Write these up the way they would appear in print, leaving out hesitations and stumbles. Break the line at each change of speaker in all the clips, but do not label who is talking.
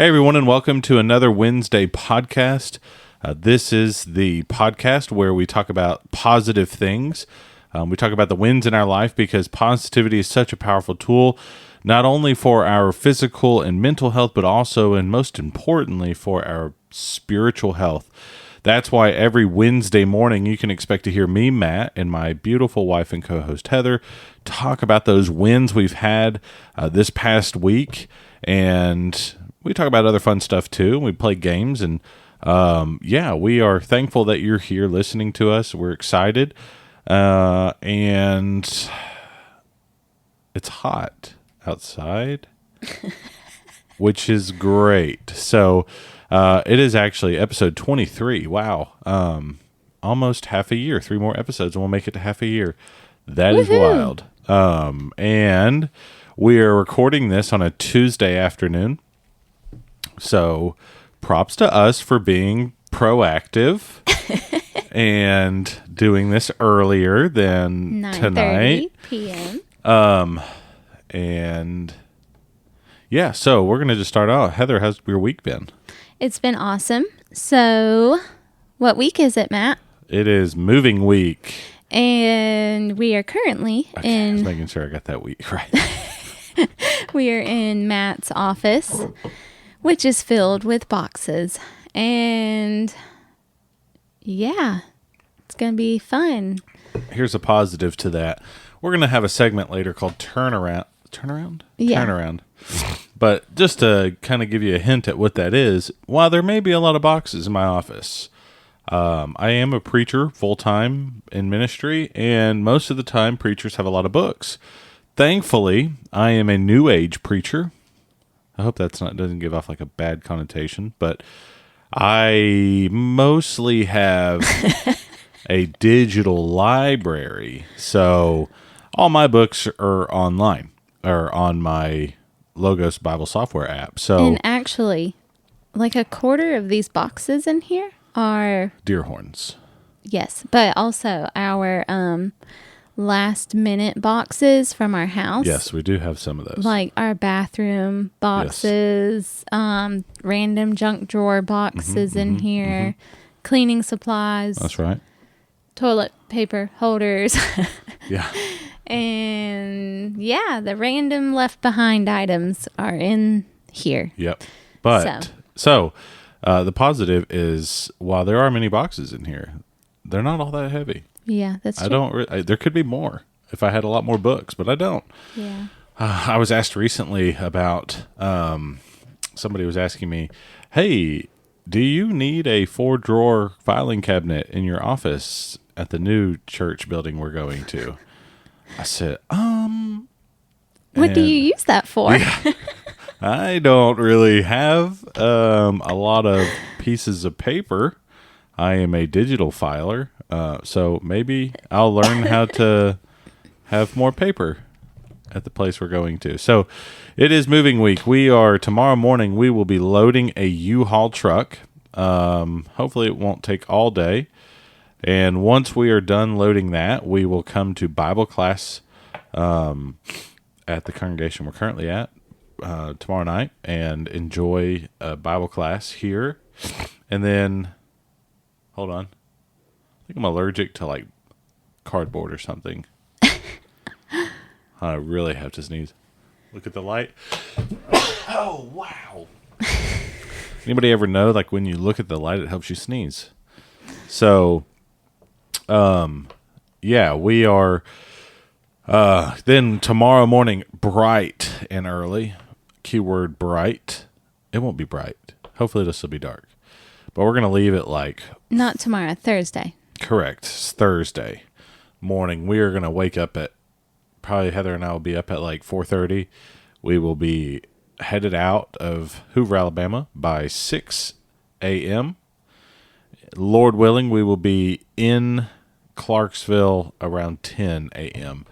Hey, everyone, and welcome to another Wednesday podcast. This is the podcast where we talk about positive things. We talk about the wins in our life because positivity is such a powerful tool, not only for our physical and mental health, but also, and most importantly, for our spiritual health. That's why every Wednesday morning you can expect to hear me, Matt, and my beautiful wife and co-host Heather talk about those wins we've had this past week. And we talk about other fun stuff too. We play games, and we are thankful that you're here listening to us. We're excited, and it's hot outside, which is great. So it is actually episode 23. Wow, almost half a year. 3 more episodes, and we'll make it to half a year. That is wild. And we are recording this on a Tuesday afternoon. So props to us for being proactive and doing this earlier than 9:30
p.m.
And yeah, so we're going to just start out. Heather, how's your week been?
It's been awesome. So what week is it, Matt?
It is moving week.
And we are currently
I was making sure I got that week right.
We are in Matt's office, which is filled with boxes. And yeah, it's going to be fun.
Here's a positive to that. We're going to have a segment later called Turnaround. Turnaround?
Yeah.
Turnaround. But just to kind of give you a hint at what that is, while there may be a lot of boxes in my office, I am a preacher full-time in ministry, and most of the time preachers have a lot of books. Thankfully, I am a new age preacher. I hope doesn't give off like a bad connotation, but I mostly have a digital library. So all my books are online or on my Logos Bible software app. So,
and actually, like a quarter of these boxes in here are
deer horns.
Yes, but also our last minute boxes from our house.
Yes, we do have some of those.
Like our bathroom boxes, random junk drawer boxes in here, cleaning supplies.
That's right.
Toilet paper holders.
Yeah.
And yeah, the random left behind items are in here.
Yep. But so the positive is, while there are many boxes in here, they're not all that heavy.
Yeah, that's true.
There could be more if I had a lot more books, but I don't.
Yeah.
I was asked recently about, somebody was asking me, hey, do you need a 4-drawer filing cabinet in your office at the new church building we're going to? I said,
What do you use that for?
Yeah, I don't really have a lot of pieces of paper. I am a digital filer, so maybe I'll learn how to have more paper at the place we're going to. So it is moving week. Tomorrow morning, we will be loading a U-Haul truck. Hopefully it won't take all day. And once we are done loading that, we will come to Bible class at the congregation we're currently at tomorrow night and enjoy a Bible class here. And then, hold on. I think I'm allergic to like cardboard or something. I really have to sneeze. Look at the light. Oh, wow. Anybody ever know, like when you look at the light, it helps you sneeze? So, we are, then tomorrow morning, bright and early, keyword bright. It won't be bright. Hopefully it'll still be dark, but we're going to leave it like.
Not tomorrow, Thursday.
Correct. It's Thursday morning. We are going to wake up at, probably Heather and I will be up at like 4:30. We will be headed out of Hoover, Alabama by 6 a.m. Lord willing, we will be in Clarksville around 10 a.m.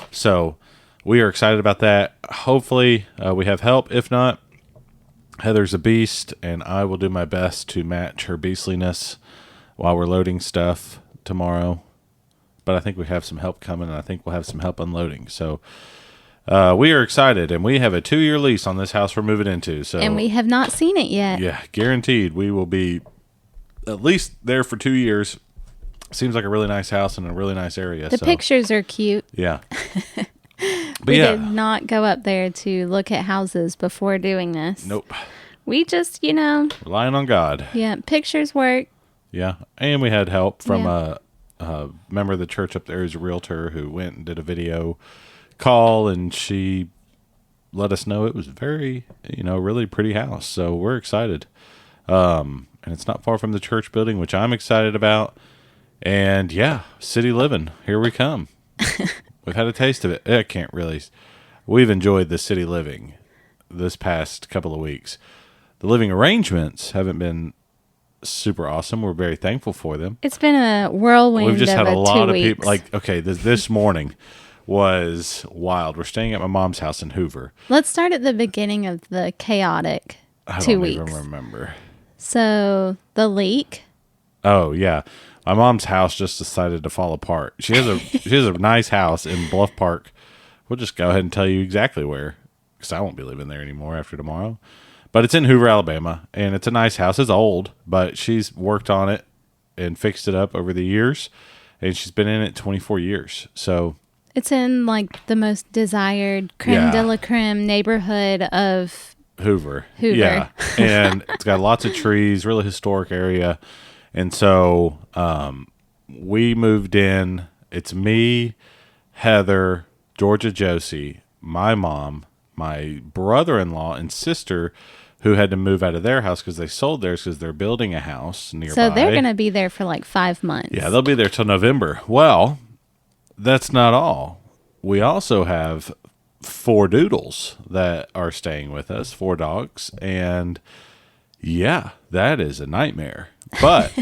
So we are excited about that. Hopefully we have help. If not, Heather's a beast, and I will do my best to match her beastliness while we're loading stuff tomorrow. But I think we have some help coming, and I think we'll have some help unloading. So we are excited, and we have a 2-year lease on this house we're moving into. So,
And we have not seen it yet.
yeah, guaranteed we will be at least there for 2 years. Seems like a really nice house in a really nice area.
The pictures are cute.
Yeah. But
We
yeah.
did not go up there to look at houses before doing this.
Nope.
We just,
Relying on God.
yeah, pictures work.
Yeah. And we had help from
Yeah.
a member of the church up there who's a realtor who went and did a video call, and she let us know it was very, really pretty house. So we're excited. And it's not far from the church building, which I'm excited about. And yeah, city living. Here we come. We've had a taste of it. I can't really. We've enjoyed the city living this past couple of weeks. The living arrangements haven't been super awesome. We're very thankful for them.
It's been a whirlwind.
We've just had a lot of
2 weeks.
people. Like, okay, this morning was wild. We're staying at my mom's house in Hoover.
Let's start at the beginning of the chaotic
I
2
don't
weeks.
even remember.
So the leak.
Oh yeah, my mom's house just decided to fall apart. She has a nice house in Bluff Park. We'll just go ahead and tell you exactly where, because I won't be living there anymore after tomorrow. But it's in Hoover, Alabama, and it's a nice house. It's old, but she's worked on it and fixed it up over the years, and she's been in it 24 years. So
It's in like the most desired creme de la creme neighborhood of
Hoover.
Hoover.
Yeah. And it's got lots of trees, really historic area. And so we moved in. It's me, Heather, Georgia Josie, my mom, my brother-in-law, and sister, who had to move out of their house because they sold theirs because they're building a house nearby.
So they're going to be there for like 5 months.
Yeah, they'll be there till November. Well, that's not all. We also have 4 doodles that are staying with us, 4 dogs, and yeah, that is a nightmare. But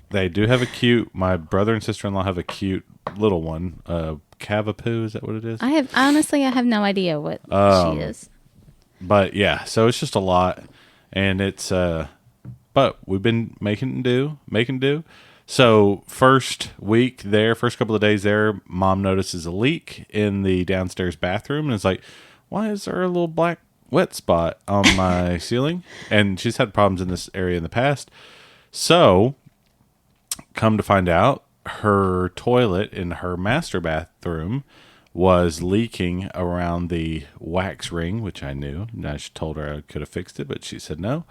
they do have my brother and sister-in-law have a cute little one, Cavapoo, is that what it is?
I have no idea what she is.
But yeah, so it's just a lot, and it's but we've been making do. So first couple of days there, Mom notices a leak in the downstairs bathroom, and it's like, why is there a little black wet spot on my ceiling? And she's had problems in this area in the past. So come to find out, her toilet in her master bathroom was leaking around the wax ring, which I knew. And I told her I could have fixed it, but she said no.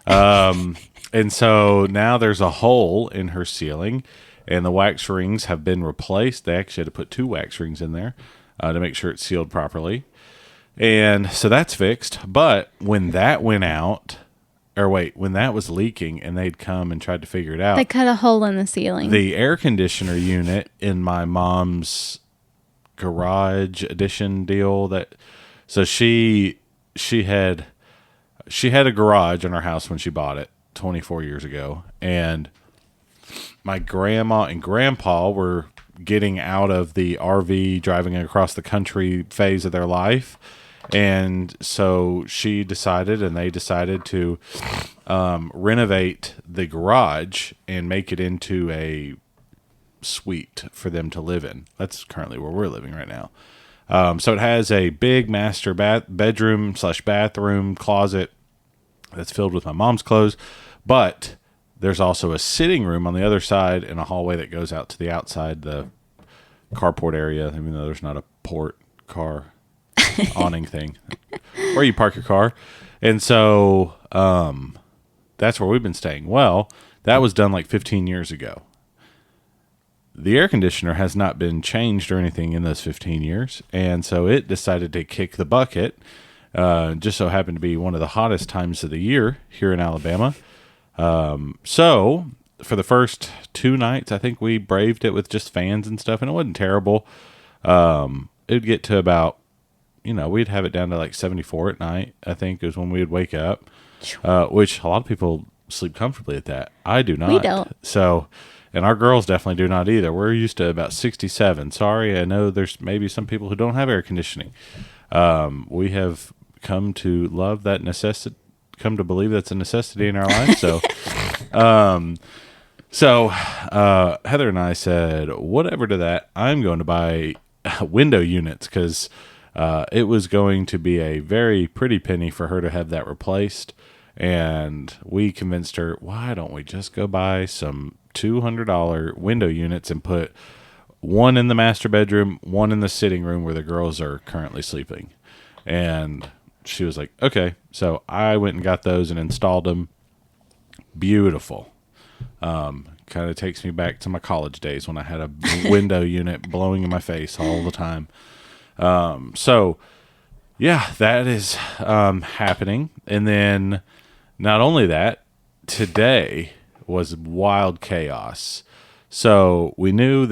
And so now there's a hole in her ceiling, and the wax rings have been replaced. They actually had to put 2 wax rings in there to make sure it's sealed properly. And so that's fixed. But when that went out, when that was leaking and they'd come and tried to figure it out,
They cut a hole in the ceiling.
the air conditioner unit in my mom's garage addition deal, so she had a garage in her house when she bought it 24 years ago, and my grandma and grandpa were getting out of the RV driving across the country phase of their life, and so they decided to renovate the garage and make it into a suite for them to live in. That's currently where we're living right now. So it has a big master bedroom / bathroom closet that's filled with my mom's clothes, but there's also a sitting room on the other side and a hallway that goes out to the outside, the carport area, even though there's not a port car awning thing where you park your car. And so that's where we've been staying. Well, that was done like 15 years ago. The air conditioner has not been changed or anything in those 15 years, and so it decided to kick the bucket. Just so happened to be one of the hottest times of the year here in Alabama. So for the first 2 nights, I think we braved it with just fans and stuff, and it wasn't terrible. It'd get to about, we'd have it down to like 74 at night, I think is when we would wake up, which a lot of people sleep comfortably at that. I do not.
We don't.
So, and our girls definitely do not either. We're used to about 67. Sorry, I know there's maybe some people who don't have air conditioning. We have come to love that necessity, come to believe that's a necessity in our life. So, Heather and I said, whatever to that, I'm going to buy window units because It was going to be a very pretty penny for her to have that replaced. And we convinced her, why don't we just go buy some $200 window units and put one in the master bedroom, one in the sitting room where the girls are currently sleeping. And she was like, okay. So I went and got those and installed them. Beautiful. Kind of takes me back to my college days when I had a window unit blowing in my face all the time. So yeah, that is happening. And then not only that, today was wild chaos. So we knew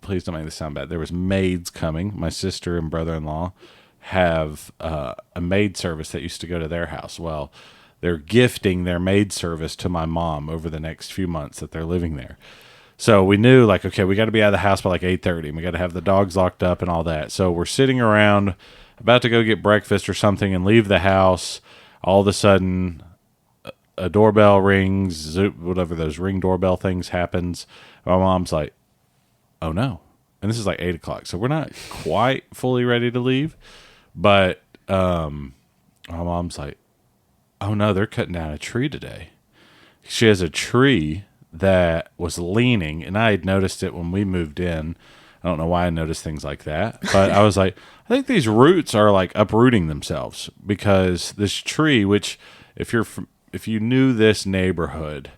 please don't make this sound bad. There was maids coming. My sister and brother-in-law have a maid service that used to go to their house. Well, they're gifting their maid service to my mom over the next few months that they're living there. So we knew, like, okay, we got to be out of the house by like 8:30. And we got to have the dogs locked up and all that. So we're sitting around about to go get breakfast or something and leave the house. All of a sudden, a doorbell rings, whatever those ring doorbell things happens. My mom's like, oh no. And this is like 8 o'clock. So we're not quite fully ready to leave. But my mom's like, oh no, they're cutting down a tree today. She has a tree that was leaning, and I had noticed it when we moved in. I don't know why I noticed things like that, but I was like, I think these roots are like uprooting themselves, because this tree, which if you knew this neighborhood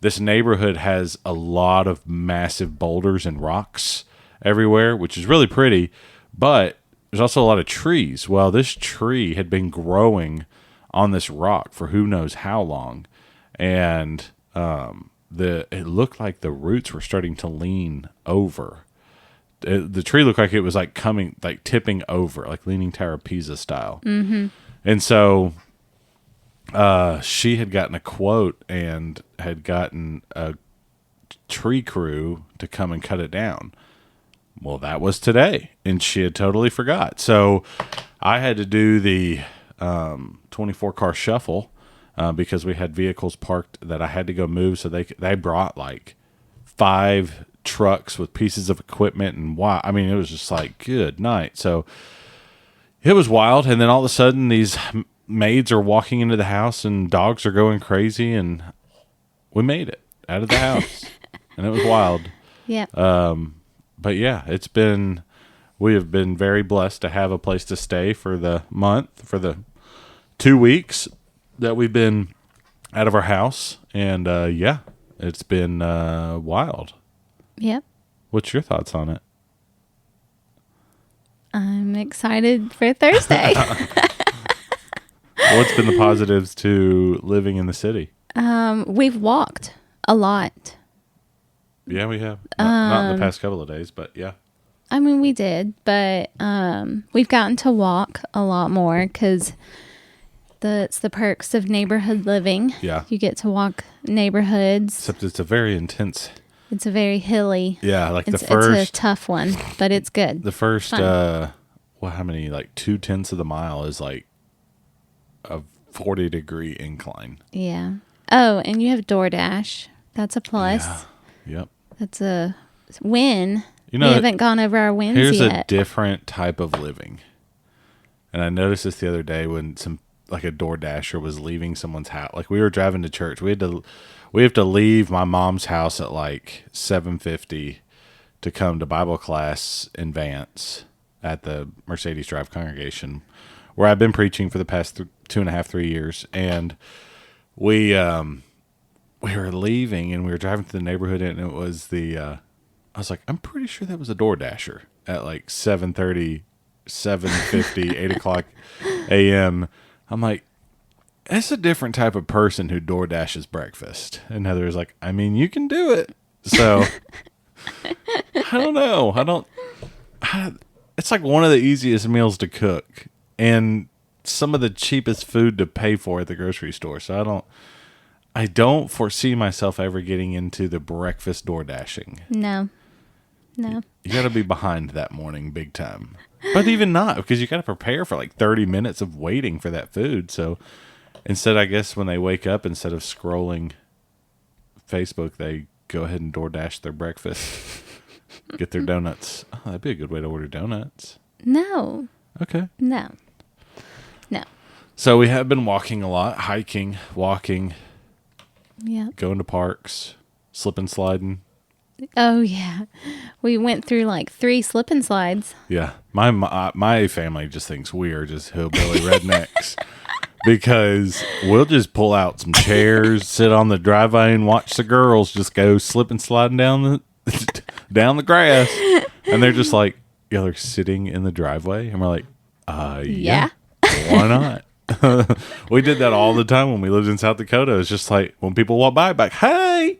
has a lot of massive boulders and rocks everywhere, which is really pretty, but there's also a lot of trees. Well, this tree had been growing on this rock for who knows how long, and it looked like the roots were starting to lean over. The tree looked like it was like tipping over, like Leaning Tower of Pisa style. Mm-hmm. And so she had gotten a quote and had gotten a tree crew to come and cut it down. Well, that was today, and she had totally forgot. So I had to do the 24-car shuffle because we had vehicles parked that I had to go move. So they brought like 5 trucks with pieces of equipment, and it was just like, good night. So it was wild. And then all of a sudden these maids are walking into the house and dogs are going crazy, and we made it out of the house. And it was wild.
Yeah.
But yeah, we have been very blessed to have a place to stay for the month, for the 2 weeks that we've been out of our house. And yeah, it's been wild.
Yep.
What's your thoughts on it?
I'm excited for Thursday.
What's been the positives to living in the city?
We've walked a lot.
Yeah, we have. Not in the past couple of days, but yeah.
I mean, we did, but we've gotten to walk a lot more because it's the perks of neighborhood living.
Yeah.
You get to walk neighborhoods.
Except it's a very intense.
It's a very hilly.
Yeah, like
it's a tough one, but it's good.
The first, how many, like 2/10 of the mile is like a 40-degree incline.
Yeah. Oh, and you have DoorDash. That's a plus.
Yeah. Yep.
That's a win. We haven't gone over our wins
here's
yet.
Here's a different type of living. And I noticed this the other day when a DoorDasher was leaving someone's house. Like, we were driving to church. We have to leave my mom's house at like 7:50 to come to Bible class in Vance at the Mercedes Drive congregation, where I've been preaching for the past 2.5-3 years. And we were leaving, and we were driving through the neighborhood, and it was I was like, I'm pretty sure that was a DoorDasher at like 7:30, 7:50, 8 o'clock a.m. I'm like, that's a different type of person who DoorDashes breakfast. And Heather was like, I mean, you can do it. So I don't know. It's like one of the easiest meals to cook and some of the cheapest food to pay for at the grocery store. So I don't foresee myself ever getting into the breakfast DoorDashing.
No.
You got to be behind that morning big time. But even not, because you got to prepare for like 30 minutes of waiting for that food. So instead, I guess when they wake up, instead of scrolling Facebook, they go ahead and DoorDash their breakfast, get their donuts. Oh, that'd be a good way to order donuts.
No.
Okay.
No. No.
So we have been walking a lot, hiking, walking,
Yeah.
going to parks, slipping, sliding.
Oh, yeah. We went through like 3 slip and slides.
Yeah. My family just thinks we are just hillbilly rednecks because we'll just pull out some chairs, sit on the driveway and watch the girls just go slipping, sliding down the down the grass. And they're just like, yeah, they're sitting in the driveway. And we're like, yeah. Why not? We did that all the time when we lived in South Dakota. It's just like when people walk by, like, hey,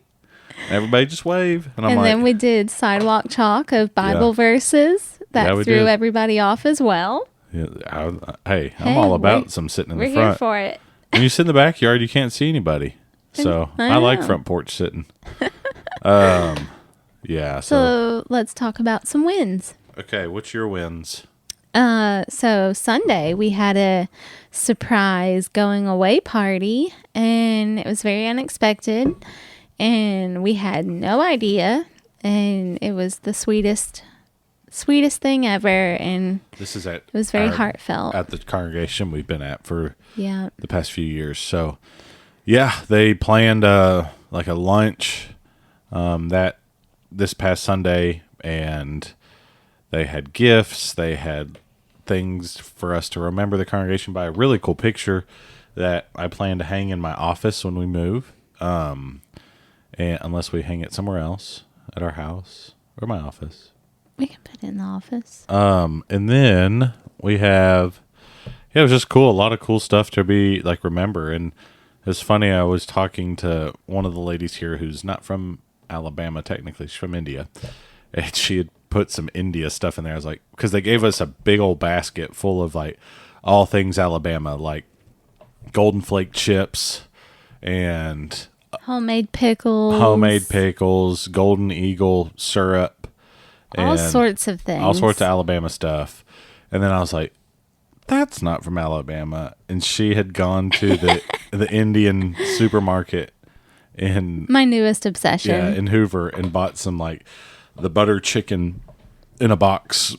everybody just wave. And I'm like,
then we did sidewalk chalk of Bible verses that
Yeah, we
threw
did.
everybody off as well.
yeah, I'm all about some sitting in
We're
the
here
front.
for it.
When you sit in the backyard, you can't see anybody. So
I
I like
know.
front porch sitting. Yeah.
So let's talk about some wins.
Okay, what's your wins?
So Sunday we had a surprise going away party, and it was very unexpected, and we had no idea, and it was the sweetest thing ever, and
This is at
it was very
our-
heartfelt.
at the congregation we've been at for
Yeah.
the past few years. So yeah, they planned like a lunch that this past Sunday, and they had gifts, they had things for us to remember the congregation by. A really cool picture that I plan to hang in my office when we move. And unless we hang it somewhere else at our house or my office.
We can put it in the office.
And then we have, it was just cool. A lot of cool stuff to be like, remember. And it's funny. I was talking to one of the ladies here who's not from Alabama. Technically, she's from India, and she had put some India stuff in there. I was like, because they gave us a big old basket full of like all things Alabama, like golden flake chips and
Homemade pickles.
Golden Eagle syrup,
All
and
sorts of things.
all sorts of Alabama stuff. And then I was like, that's not from Alabama. And she had gone to the Indian supermarket in
My newest obsession.
in Hoover and bought some like the butter chicken in a box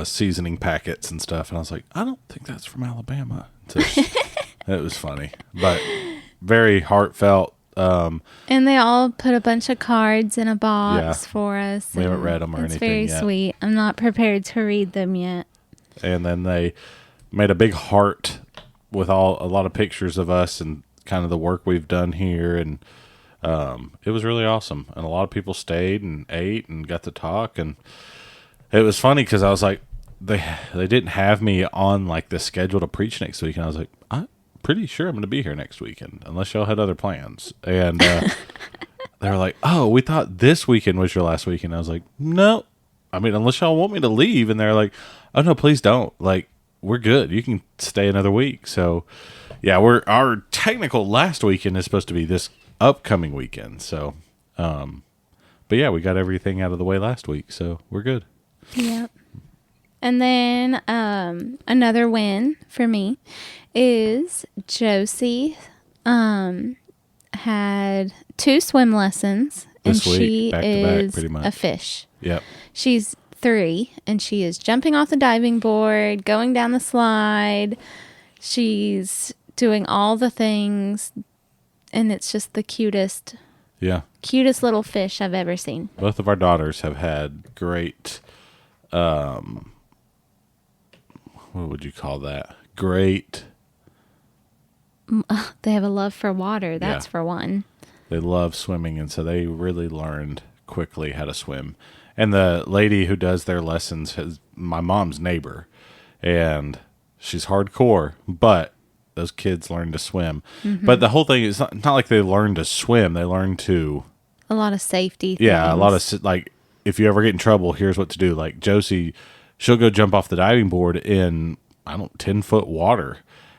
seasoning packets and stuff. And I was like, I don't think that's from Alabama. So it was funny, but very heartfelt.
And they all put a bunch of cards in a box
Yeah.
for us.
We haven't
and
read 'em or
it's
anything
very
yet.
sweet. I'm not prepared to read them yet.
And then they made a big heart with a lot of pictures of us and kind of the work we've done here. And it was really awesome. And a lot of people stayed and ate and got to talk. And it was funny because I was like, they didn't have me on like the schedule to preach next week. And I was like, I'm pretty sure I'm going to be here next weekend unless y'all had other plans. And they were like, oh, we thought this weekend was your last weekend. I was like, no. I mean, unless y'all want me to leave. And they're like, oh, no, please don't. Like, we're good. You can stay another week. So, yeah, our technical last weekend is supposed to be this upcoming weekend. So, but yeah, we got everything out of the way last week. So we're good.
Yep. And then another win for me is Josie had 2 swim lessons.
This
and
week,
she
back to back,
is
pretty much.
a fish.
Yep.
She's 3, and she is jumping off the diving board, going down the slide. She's doing all the things, and it's just the cutest
Yeah.
little fish I've ever seen.
Both of our daughters have had great, what would you call that? Great.
They have a love for water, that's
Yeah.
for one.
They love swimming, and so they really learned quickly how to swim. And the lady who does their lessons is my mom's neighbor, and she's hardcore, but those kids learn to swim.
Mm-hmm.
But the whole thing is not like they learn to swim. They learn to,
A lot of safety
yeah, a
things.
lot of, like, if you ever get in trouble, here's what to do. Like Josie, she'll go jump off the diving board in, 10-foot water,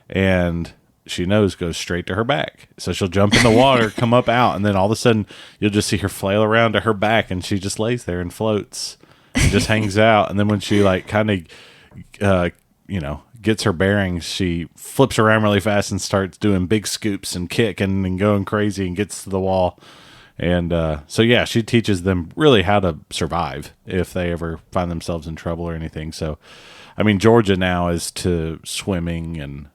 and she knows goes straight to her back. So she'll jump in the water, come up out, and then all of a sudden you'll just see her flail around to her back, and she just lays there and floats and just hangs out. And then when she like kind of, gets her bearings, she flips around really fast and starts doing big scoops and kicking and going crazy and gets to the wall. And so, yeah, she teaches them really how to survive if they ever find themselves in trouble or anything. So, I mean, Georgia now is to swimming and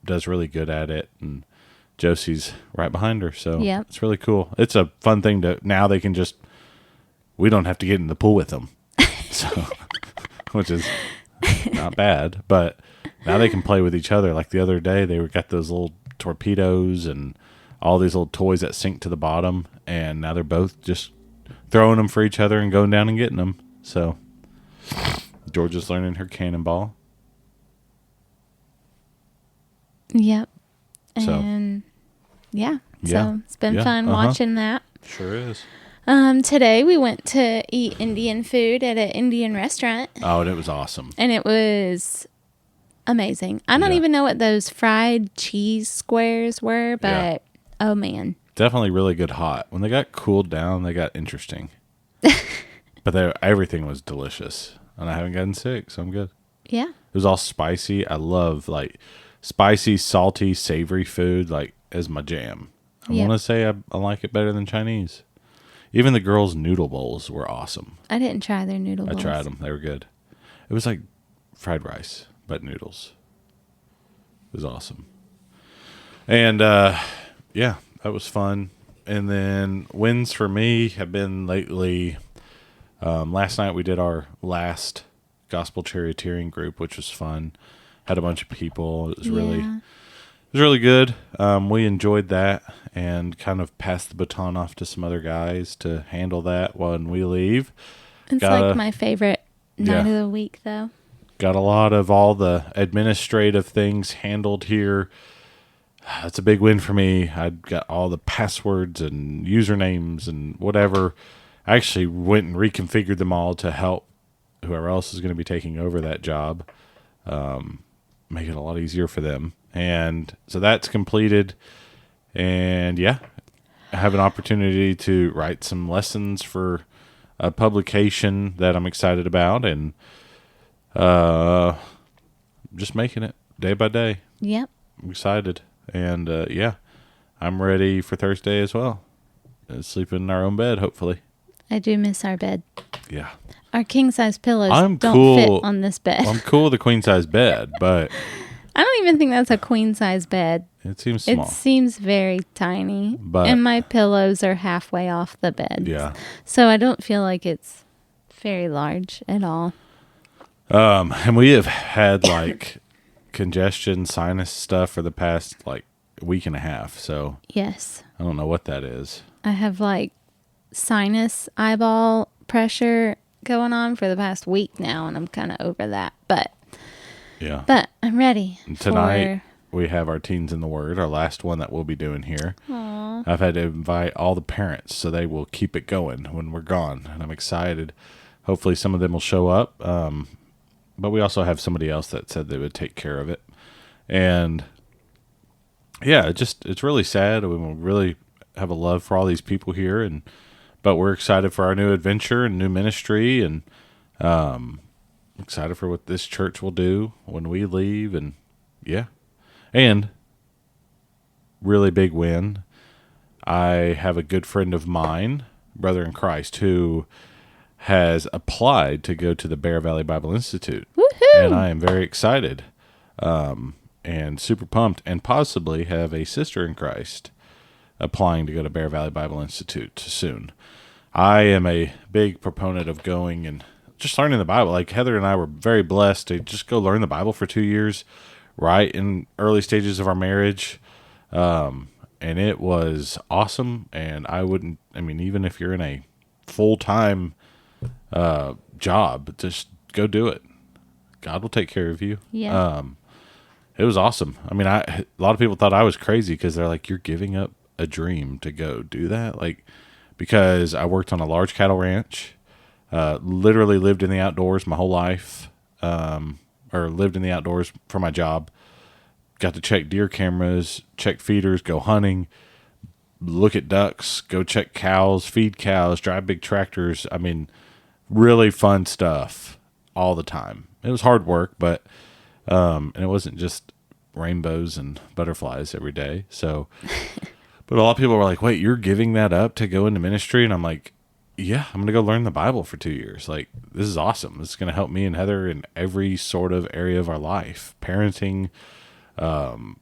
does really good at it. And Josie's right behind her. So
Yep.
it's really cool. It's a fun thing to, now they can just, we don't have to get in the pool with them. So, which is not bad. But now they can play with each other. Like the other day, they got those little torpedoes and all these little toys that sink to the bottom, and now they're both just throwing them for each other and going down and getting them. So Georgia's learning her cannonball.
Yep.
So.
And
Yeah.
so it's been fun watching that.
Sure is.
Today we went to eat Indian food at an Indian restaurant,
Oh, and it was awesome.
and it was amazing. I don't
Yeah.
even know what those fried cheese squares were, but oh man.
Definitely really good hot. When they got cooled down, they got interesting. But everything was delicious. And I haven't gotten sick, so I'm good.
Yeah.
It was all spicy. I love like spicy, salty, savory food, like is my jam. I
Yep.
want to say I like it better than Chinese. Even the girls' noodle bowls were awesome.
I didn't try their noodle bowls.
I tried them. They were good. It was like fried rice, but noodles. It was awesome. And yeah, that was fun. And then wins for me have been lately. Last night we did our last gospel charioteering group, which was fun. Had a bunch of people. It was really good. We enjoyed that and kind of passed the baton off to some other guys to handle that when we leave.
It's like my favorite night of the week, though.
Got a lot of all the administrative things handled here. That's a big win for me. I got all the passwords and usernames and whatever. I actually went and reconfigured them all to help whoever else is going to be taking over that job. Make it a lot easier for them. And so that's completed. And yeah, I have an opportunity to write some lessons for a publication that I'm excited about, and just making it day by day.
Yep.
I'm excited. And yeah, I'm ready for Thursday as well. Sleep in our own bed, hopefully.
I do miss our bed.
Yeah.
Our king-size pillows don't
cool.
fit on this bed.
I'm cool with a queen-size bed, but
I don't even think that's a queen-size bed.
it seems small.
It seems very tiny.
But-
and my pillows are halfway off the bed.
Yeah.
So I don't feel like it's very large at all.
And we have had like congestion, sinus stuff for the past like week and a half. So
Yes.
I don't know what that is.
I have like sinus eyeball pressure going on for the past week now, and I'm kind of over that. But I'm ready.
And tonight we have our Teens in the Word, our last one that we'll be doing here.
Aww.
I've had to invite all the parents so they will keep it going when we're gone, and I'm excited. Hopefully some of them will show up. But we also have somebody else that said they would take care of it. And yeah, it's really sad. We really have a love for all these people here, but we're excited for our new adventure and new ministry, and excited for what this church will do when we leave. And yeah, and really big win. I have a good friend of mine, brother in Christ, who has applied to go to the Bear Valley Bible Institute.
Woohoo!
And I am very excited and super pumped, and possibly have a sister in Christ applying to go to Bear Valley Bible Institute soon. I am a big proponent of going and just learning the Bible. Like Heather and I were very blessed to just go learn the Bible for 2 years, right in early stages of our marriage. And it was awesome. And even if you're in a full-time job, just go do it. God will take care of you.
Yeah.
It was awesome. I mean, a lot of people thought I was crazy because they're like, you're giving up a dream to go do that? Like, because I worked on a large cattle ranch, literally lived in the outdoors my whole life, or lived in the outdoors for my job, got to check deer cameras, check feeders, go hunting, look at ducks, go check cows, feed cows, drive big tractors. I mean, really fun stuff all the time. It was hard work, but and it wasn't just rainbows and butterflies every day. So, But a lot of people were like, wait, you're giving that up to go into ministry? And I'm like, yeah, I'm going to go learn the Bible for 2 years. Like, this is awesome. This is going to help me and Heather in every sort of area of our life. Parenting,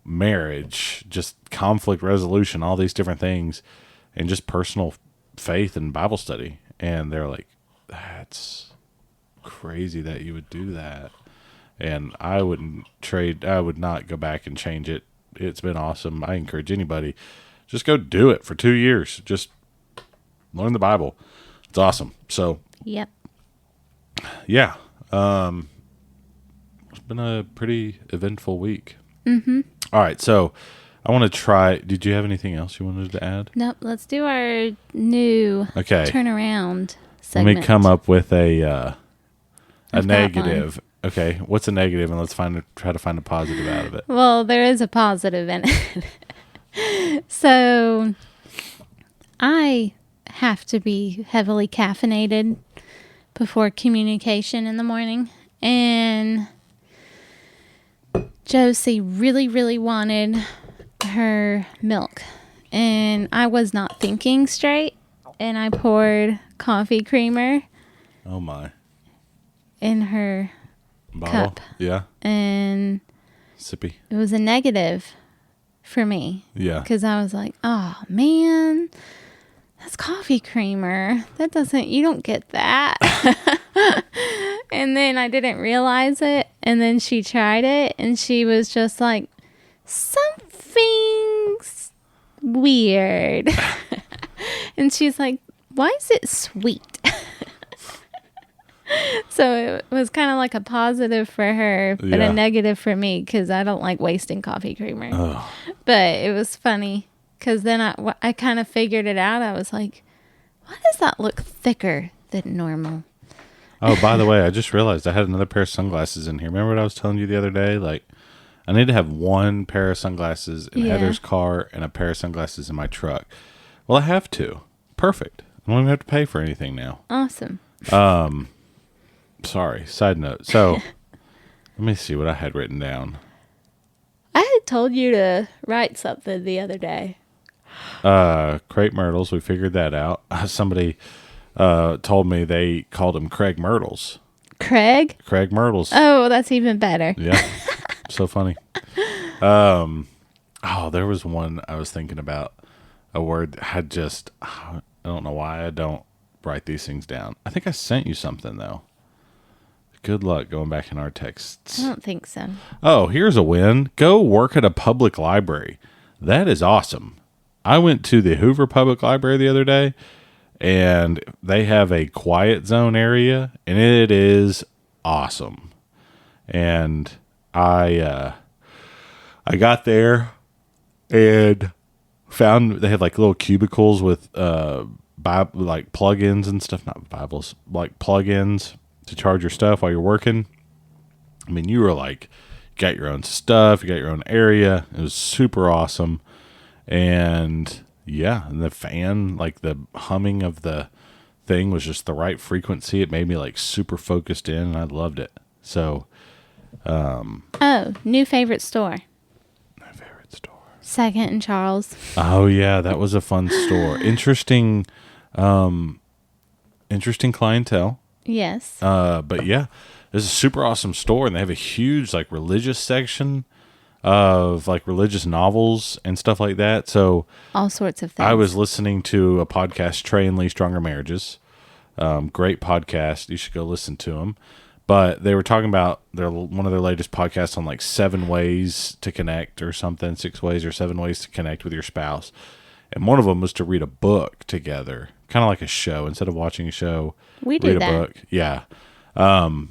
marriage, just conflict resolution, all these different things, and just personal faith and Bible study. And they're like, that's crazy that you would do that. And I would not go back and change it. It's been awesome. I encourage anybody, just go do it for 2 years. Just learn the Bible. It's awesome. So,
Yep.
yeah. It's been a pretty eventful week.
Mm-hmm.
All right. So I want to try. Did you have anything else you wanted to add?
Nope. Let's do our new turnaround segment.
Let me come up with a
I've got
negative. Okay. What's a negative? And let's try to find a positive out of it.
Well, there is a positive in it. So I have to be heavily caffeinated before communication in the morning. And Josie really, really wanted her milk. And I was not thinking straight. And I poured coffee creamer
Oh, my.
in her
Bottle?
cup.
Yeah.
And
Sippy.
it was a negative for me.
Yeah.
Because I was like, oh, man, that's coffee creamer. You don't get that. And then I didn't realize it. And then she tried it and she was just like, something's weird. And she's like, why is it sweet? So it was kind of like a positive for her, but a negative for me because I don't like wasting coffee creamer.
Oh.
But it was funny because then I kind of figured it out. I was like, why does that look thicker than normal?
Oh, by the way, I just realized I had another pair of sunglasses in here. Remember what I was telling you the other day? Like, I need to have one pair of sunglasses in Heather's car and a pair of sunglasses in my truck. Well, I have to. Perfect. I don't even have to pay for anything now.
Awesome.
Sorry. Side note. So, let me see what I had written down.
I had told you to write something the other day.
Crepe myrtles. We figured that out. Somebody told me they called them Craig Myrtles.
Craig?
Craig Myrtles.
Oh, that's even better.
Yeah. So funny. There was one I was thinking about. A word that had just, I don't know why I don't write these things down. I think I sent you something, though. Good luck going back in our texts.
I don't think so.
Oh, here's a win. Go work at a public library. That is awesome. I went to the Hoover Public Library the other day, and they have a quiet zone area, and it is awesome. And I got there and found they had like little cubicles with like plugins and stuff, not Bibles, like plugins to charge your stuff while you're working. I mean, you were like, you got your own stuff, you got your own area. It was super awesome. And yeah, and the fan, like the humming of the thing was just the right frequency. It made me like super focused in, and I loved it. So,
new favorite store.
my favorite store.
Second and Charles.
Oh yeah, that was a fun store. Interesting clientele.
Yes.
But yeah, it's a super awesome store, and they have a huge like religious section of like religious novels and stuff like that. So
all sorts of things.
I was listening to a podcast, Trey and Lee Stronger Marriages. Great podcast. You should go listen to them. But they were talking about one of their latest podcasts on like 7 ways to connect or something, 6 ways or 7 ways to connect with your spouse. And one of them was to read a book together, kind of like a show. Instead of watching a show,
we
read
did
a book. Yeah. And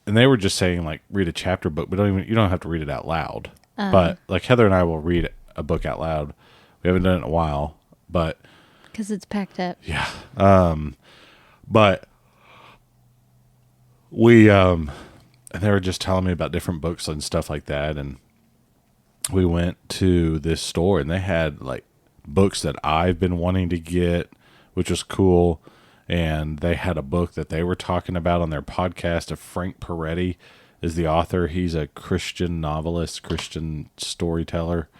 they were just saying like read a chapter book, but you don't have to read it out loud. But like Heather and I will read a book out loud. We haven't done it in a while, but
because it's packed up.
yeah. But we and they were just telling me about different books and stuff like that, and we went to this store and they had like books that I've been wanting to get, which was cool. And they had a book that they were talking about on their podcast of Frank Peretti is the author. He's a Christian novelist, Christian storyteller.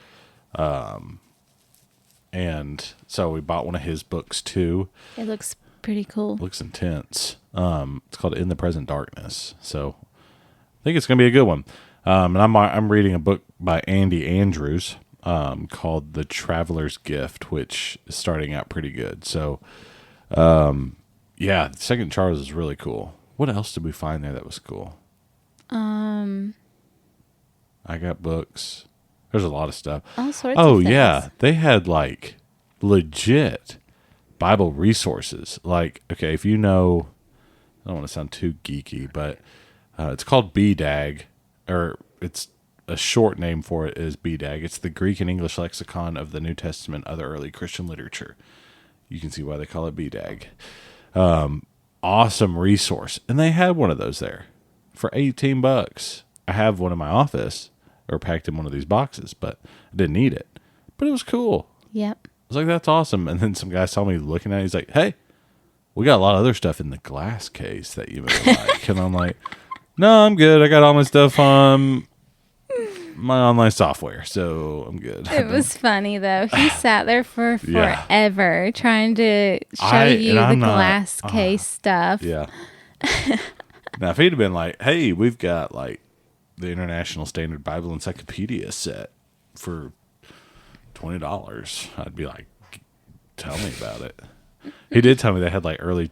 And so we bought one of his books too.
It looks pretty cool.
Looks intense. It's called In the Present Darkness. So I think it's going to be a good one. And I'm reading a book by Andy Andrews called The Traveler's Gift, which is starting out pretty good. So, yeah, Second Charles is really cool. What else did we find there that was cool? I got books. There's a lot of stuff.
All sorts of
Oh,
things.
yeah. They had like legit Bible resources. Like, okay, if you know, I don't want to sound too geeky, but it's called BDAG, or it's a short name for it is BDAG. It's the Greek and English lexicon of the New Testament, other early Christian literature. You can see why they call it BDAG. Awesome resource. And they had one of those there for $18. I have one in my office, or packed in one of these boxes, but I didn't need it. But it was cool.
Yep.
I was like, that's awesome. And then some guy saw me looking at it. He's like, hey, we got a lot of other stuff in the glass case that you may like. And I'm like, no, I'm good. I got all my stuff on my online software, so I'm good.
It was funny, though. He sat there for
Yeah.
forever trying to show you the
I'm not-
glass case stuff.
Yeah. Now, if he'd have been like, hey, we've got like the International Standard Bible Encyclopedia set for $20, I'd be like, tell me about it. He did tell me they had like early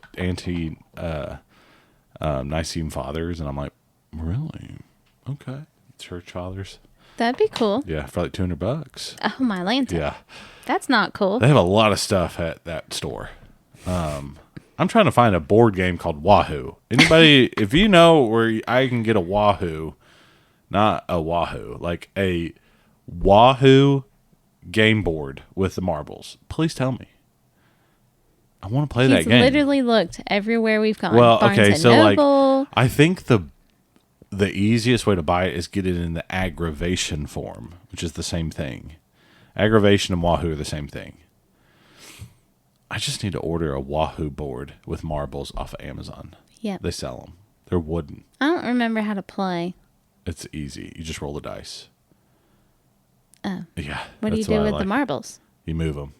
Nicene fathers, and I'm like, really? Okay. Church fathers.
That'd be cool.
Yeah, for like $200.
Oh, my lantern.
Yeah.
That's not cool.
They have a lot of stuff at that store. I'm trying to find a board game called Wahoo. Anybody, if you know where I can get a Wahoo, not a Wahoo, like a Wahoo game board with the marbles, please tell me. I want to play that
He's
game.
literally looked everywhere we've gone.
Well,
Barnes
okay,
and
so
Noble.
like, I think the easiest way to buy it is get it in the aggravation form, which is the same thing. Aggravation and Wahoo are the same thing. I just need to order a Wahoo board with marbles off of Amazon.
Yep.
They sell them. They're wooden.
I don't remember how to play.
It's easy. You just roll the dice.
Oh.
Yeah.
What do you
that's
do
I
with
like.
the marbles?
You move them.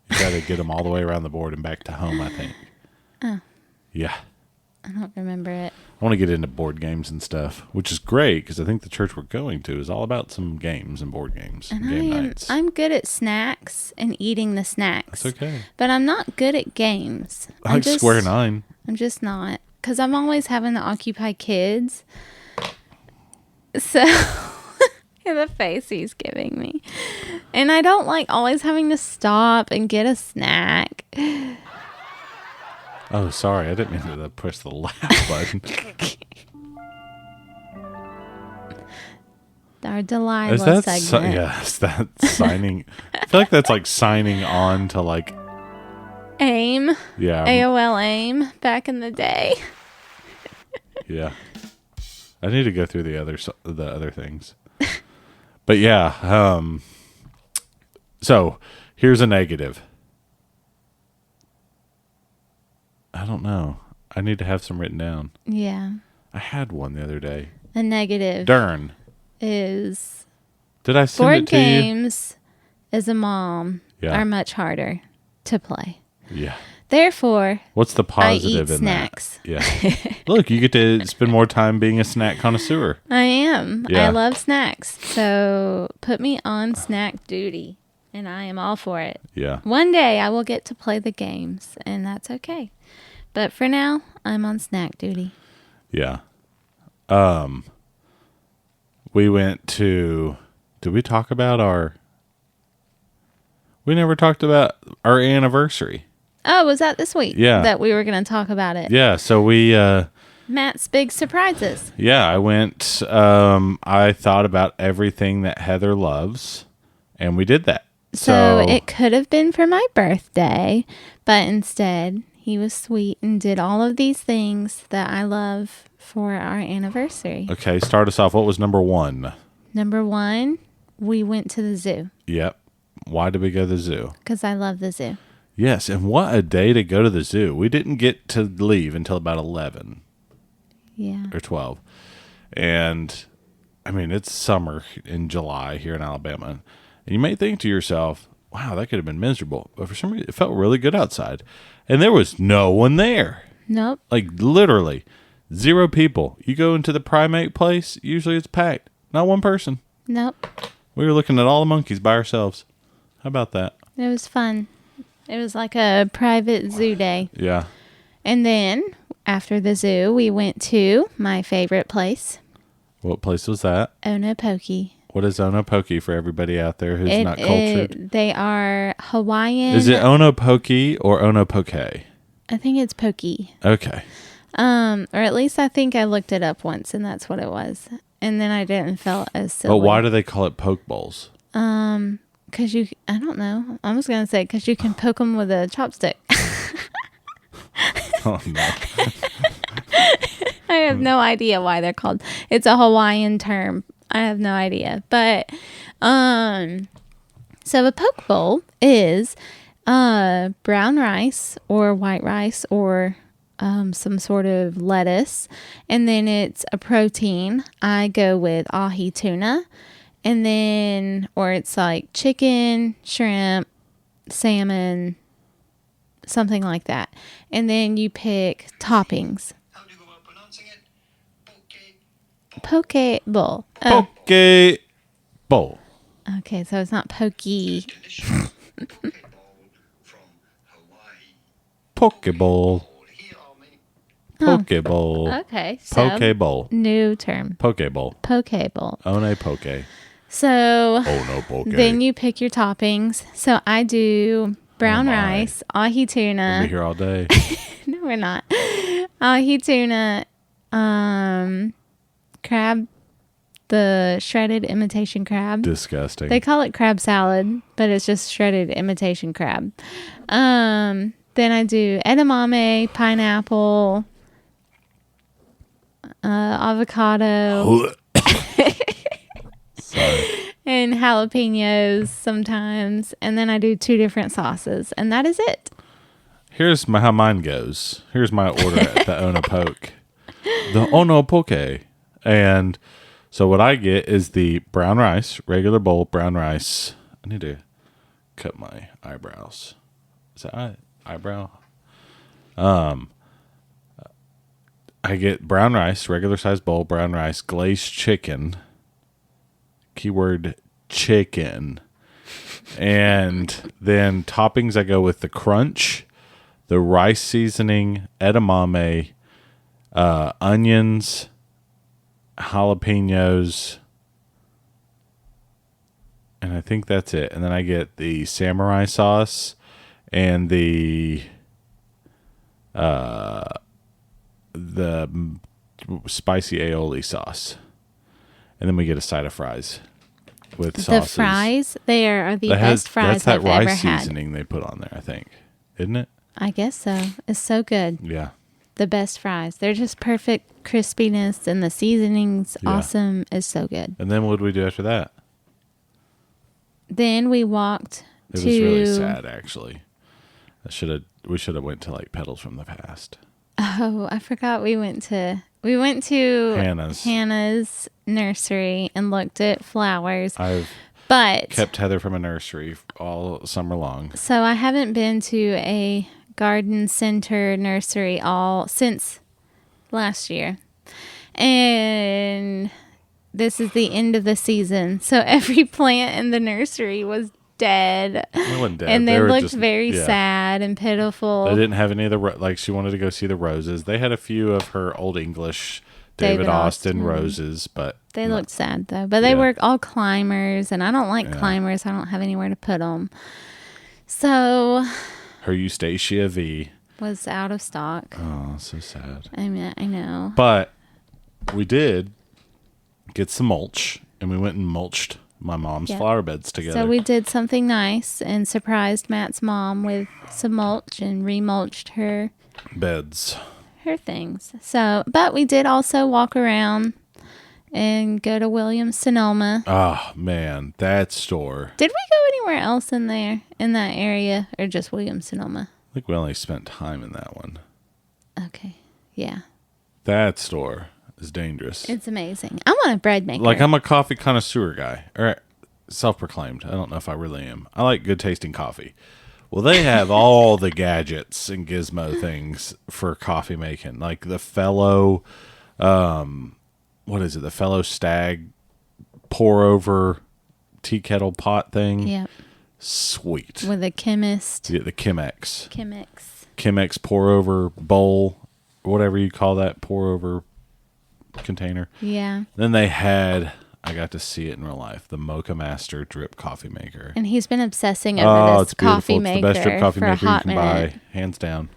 You got to get them all the way around the board and back to home, I think.
Oh.
Yeah.
I don't remember it.
I want to get into board games and stuff, which is great because I think the church we're going to is all about some games and board games and game nights.
I'm good at snacks and eating the snacks.
That's okay.
But I'm not good at games.
I like Square 9.
I'm just not. Because I'm always having to occupy kids. So, the face he's giving me. And I don't like always having to stop and get a snack.
Oh, sorry. I didn't mean to push the laugh button.
Our Delilah
Is that
segment.
is that signing? I feel like that's like signing on to like
AIM.
yeah
AOL AIM back in the day.
yeah. I need to go through the other things, but yeah. So here's a negative. I don't know. I need to have some written down.
Yeah.
I had one the other day.
A negative
Darn.
is
Did I send
board
it to you?
games as a mom
Yeah.
are much harder to play.
Yeah.
Therefore,
What's the positive
I eat
in
snacks.
that? Yeah. Look, you get to spend more time being a snack connoisseur.
I am.
Yeah.
I love snacks. So put me on snack duty, and I am all for it.
Yeah.
One day I will get to play the games, and that's okay. But for now, I'm on snack duty.
Yeah. We went to, did we talk about we never talked about our anniversary.
Oh, was that this week?
Yeah.
That we were going to talk about it.
Yeah. So we,
Matt's big surprises.
yeah, I went, I thought about everything that Heather loves, and we did that.
So it could have been for my birthday, but instead he was sweet and did all of these things that I love for our anniversary.
Okay, start us off. What was number one?
Number one, we went to the zoo
Yep. Why did we go to the zoo?
because I love the zoo.
Yes, and what a day to go to the zoo. We didn't get to leave until about 11
Yeah.
or 12. And, I mean, it's summer in July here in Alabama. And you may think to yourself, wow, that could have been miserable. But for some reason, it felt really good outside. And there was no one there.
Nope.
Like, literally, 0 people. You go into the primate place, usually it's packed. Not one person.
Nope.
We were looking at all the monkeys by ourselves. How about that?
It was fun. It was like a private zoo day.
Yeah.
And then, after the zoo, we went to my favorite place,
What place was that?
Onopoke.
What is Onopoke for everybody out there who's not cultured?
They are Hawaiian.
Is it Onopoke or Onopoke?
I think it's pokey.
Okay.
Or at least I think I looked it up once, and that's what it was. And then I didn't feel as silly.
But why do they call it poke bowls?
Because I don't know. I was going to say because you can poke them with a chopstick.
Oh, no.
I have no idea why they're called. It's a Hawaiian term. I have no idea. But, so a poke bowl is brown rice or white rice or some sort of lettuce. And then it's a protein. I go with ahi tuna. And then, or it's like chicken, shrimp, salmon, something like that. And then you pick toppings.
How do you go about pronouncing it?
Poke bowl.
Poke bowl.
Okay, so it's not pokey.
Delicious poke bowl from Hawaii.
Poke bowl.
Here are many.
Poke bowl.
Okay, so
Poke bowl.
new term.
Poke bowl.
Poke bowl.
One poke.
So
Oh no, poke.
then you pick your toppings. So I do brown
Oh, my.
rice, ahi
We'll
tuna.
be here all day.
No, we're not. Ahi tuna, crab, the shredded imitation crab.
Disgusting.
They call it crab salad, but it's just shredded imitation crab. Then I do edamame, pineapple, avocado,
Sorry.
and jalapenos sometimes. And then I do 2 different sauces, and that is it.
Here's how mine goes. Here's my order at the Onopoke. The Onopoke. And so what I get is the brown rice, regular bowl, brown rice. I need to cut my eyebrows. Is that eyebrow? I get brown rice, regular size bowl, brown rice, glazed chicken. Keyword chicken. And then toppings, I go with the crunch, the rice seasoning, edamame, onions, jalapenos, and I think that's it. And then I get the samurai sauce and the spicy aioli sauce. And then we get a side of fries with sauces.
The fries, they are the
That
best fries
that's that
I've ever
rice
had.
seasoning they put on there, I think. Isn't it?
I guess so. It's so good.
Yeah.
The best fries. They're just perfect crispiness, and the seasoning's
Yeah.
awesome. It's so good.
And then what did we do after that?
Then we walked
It
to.
was really sad, actually. We should have went to like Petals from the Past.
Oh, I forgot we went to Hannah's nursery and looked at flowers.
I've
But
kept Heather from a nursery all summer long.
so I haven't been to a garden center nursery since last year. And this is the end of the season. So every plant in the nursery was dead.
They wasn't dead.
And they
were
looked
just-
very
yeah.
sad and pitiful.
They didn't have any of the like. She wanted to go see the roses. They had a few of her old English David Austin roses, but
They looked sad though, but they
Yeah.
were all climbers, and I don't like climbers. I don't have anywhere to put them. So
her Eustacia V.
was out of stock.
Oh, so sad.
I mean, I know.
But we did get some mulch, and we went and mulched my mom's
Yeah.
flower beds together.
So we did something nice and surprised Matt's mom with some mulch and remulched her
beds.
things. So, but we did also walk around and go to Williams Sonoma.
Oh man, that store.
Did we go anywhere else in there in that area, or just Williams Sonoma?
I think we only spent time in that one.
Okay, yeah,
That store is dangerous.
it's amazing. I want a bread maker.
Like, I'm a coffee connoisseur guy. All right. self-proclaimed. I don't know if I really am. I like good tasting coffee. Well, they have all the gadgets and gizmo things for coffee making, like the fellow, what is it? The fellow stag pour over tea kettle pot thing.
Yeah.
Sweet.
With a chemist.
Yeah, the Chemex.
Chemex
pour over bowl, whatever you call that pour over container.
Yeah.
Then they had, I got to see it in real life, the Mocha Master drip coffee maker.
And he's been obsessing over this coffee maker.
It's the best drip coffee
for a
maker you
hot
can
minute.
buy, hands down.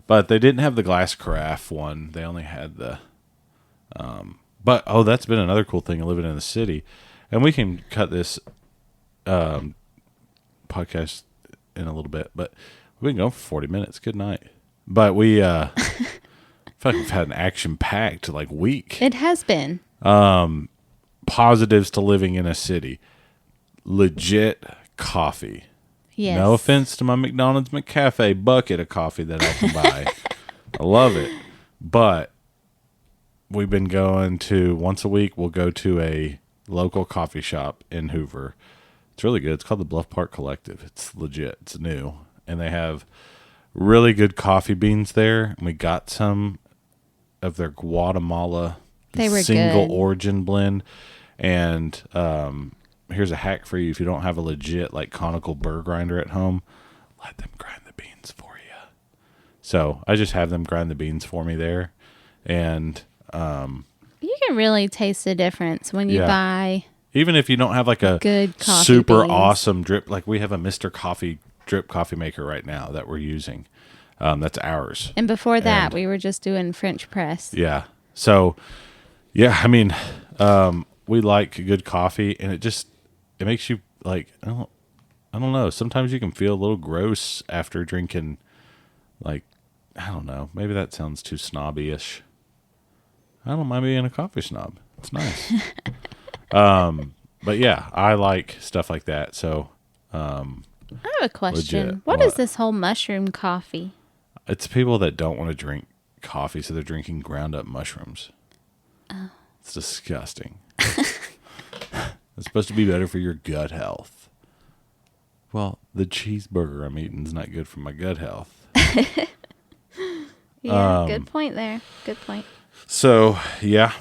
But they didn't have the glass carafe one. They only had the. But that's been another cool thing of living in the city, and we can cut this podcast in a little bit. But we've been going for 40 minutes. Good night. But we I feel like we've had an action-packed week.
It has been.
Positives to living in a city. Legit coffee.
Yes.
No offense to my McDonald's McCafe bucket of coffee that I can buy. I love it. But we've been going to, once a week, we'll go to a local coffee shop in Hoover. It's really good. It's called the Bluff Park Collective. It's legit. It's new. And they have really good coffee beans there. And we got some of their Guatemala
They were
single
good.
origin blend. And here's a hack for you. If you don't have a legit conical burr grinder at home, let them grind the beans for you. So I just have them grind the beans for me there. And
You can really taste the difference when you
Yeah.
buy
even if you don't have a
good coffee
super
beans.
awesome drip, we have a Mr. Coffee drip coffee maker right now that we're using. That's ours.
And before that,
And-
we were just doing French press.
Yeah. So, yeah, I mean, we like good coffee, and it makes you I don't know. Sometimes you can feel a little gross after drinking, I don't know. Maybe that sounds too snobby-ish. I don't mind being a coffee snob. It's nice. But yeah, I like stuff like that. So,
I have a question.
Legit.
What is
What?
this whole mushroom coffee?
it's people that don't want to drink coffee, so they're drinking ground up mushrooms.
Oh.
It's disgusting. It's supposed to be better for your gut health. Well, the cheeseburger I'm eating is not good for my gut health.
Yeah, good point there. Good point.
So, yeah.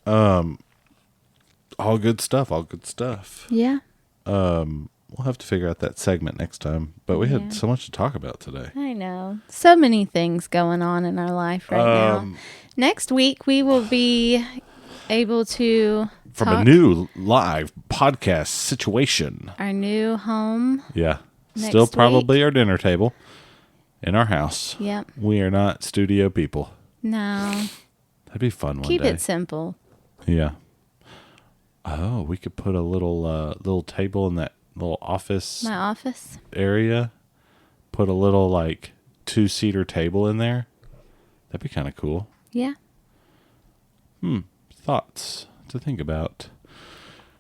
All good stuff. All good stuff.
Yeah,
We'll have to figure out that segment next time. But we
Yeah.
had so much to talk about today.
I know. So many things going on in our life right now. Next week, we will be able to
From
talk
a new live podcast situation.
our new home.
Yeah.
Next
Still
week.
probably our dinner table in our house.
Yep.
We are not studio people.
No,
That'd be fun one
keep
day.
it simple.
Yeah. Oh, we could put a little table in that little office
My office.
area. Put a little 2-seater table in there. That'd be kind of cool.
Yeah.
Thoughts to think about.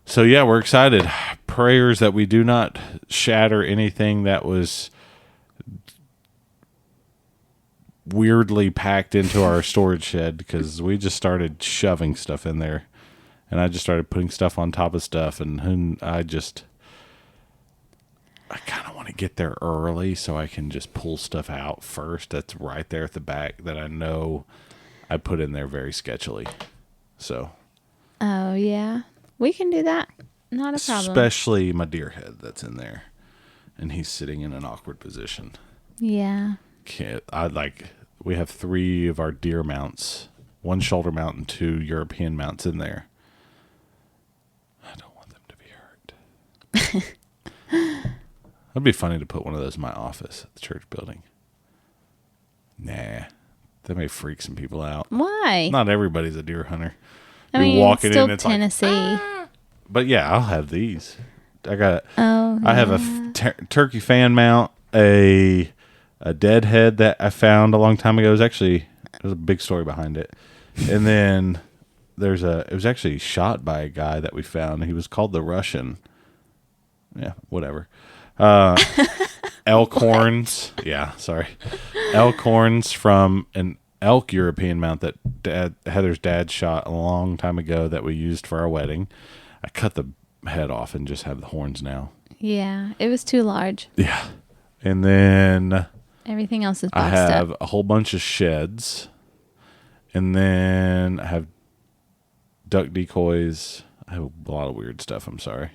So yeah, we're excited. Prayers that we do not shatter anything that was weirdly packed into our storage shed, because we just started shoving stuff in there, and I just started putting stuff on top of stuff, and I kind of want to get there early so I can just pull stuff out first that's right there at the back that I know I put in there very sketchily. So
Oh, yeah. We can do that. Not a problem.
especially my deer head that's in there, and he's sitting in an awkward position.
Yeah.
We have 3 of our deer mounts, 1 shoulder mount and 2 European mounts in there. I don't want them to be hurt. It'd be funny to put one of those in my office at the church building. Nah, that may freak some people out.
Why?
Not everybody's a deer hunter.
I
You're
mean,
walking
it's still
in, it's
Tennessee.
but yeah, I'll have these. I
I
have a turkey fan mount, a dead head that I found a long time ago. There's a big story behind it. And then it was actually shot by a guy that we found. He was called the Russian. Yeah, whatever. Elk horns. Yeah, sorry. Elk horns from an elk European mount that Heather's dad shot a long time ago that we used for our wedding. I cut the head off and just have the horns now.
Yeah, it was too large.
Yeah. And then
Everything else is
I
boxed
have
up.
a whole bunch of sheds. And then I have duck decoys. I have a lot of weird stuff. I'm sorry.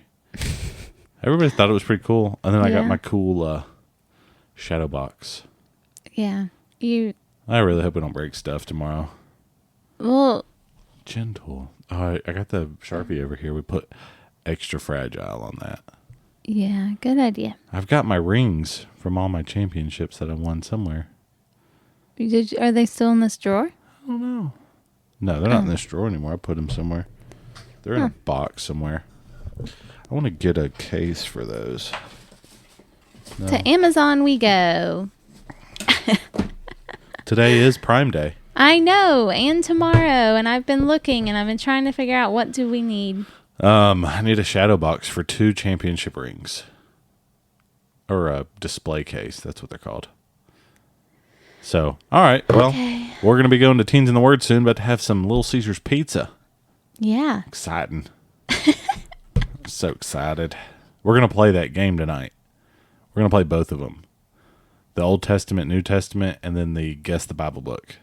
Everybody thought it was pretty cool. And then I got
Yeah.
my cool shadow box.
Yeah.
I really hope we don't break stuff tomorrow.
Well,
Gentle. Oh, I got the Sharpie over here. We put extra fragile on that.
yeah, good idea.
I've got my rings from all my championships that I won somewhere.
Are they still in this drawer?
I don't know. No, they're not in this drawer anymore. I put them somewhere. They're in a box somewhere. I want to get a case for those. No.
To Amazon we go.
Today is Prime Day.
I know, and tomorrow, and I've been looking, and I've been trying to figure out what do we need.
I need a shadow box for 2 championship rings. Or a display case. That's what they're called. So, all right. Well, we're going to be going to Teens in the Word soon, but to have some Little Caesars pizza.
Yeah.
Exciting. So excited. We're going to play that game tonight. We're going to play both of them. The Old Testament, New Testament, and then the Guess the Bible book.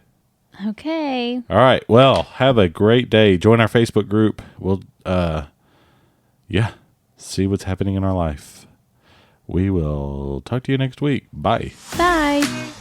Okay.
All right. Well, have a great day. Join our Facebook group. We'll, see what's happening in our life. We will talk to you next week. Bye.
Bye.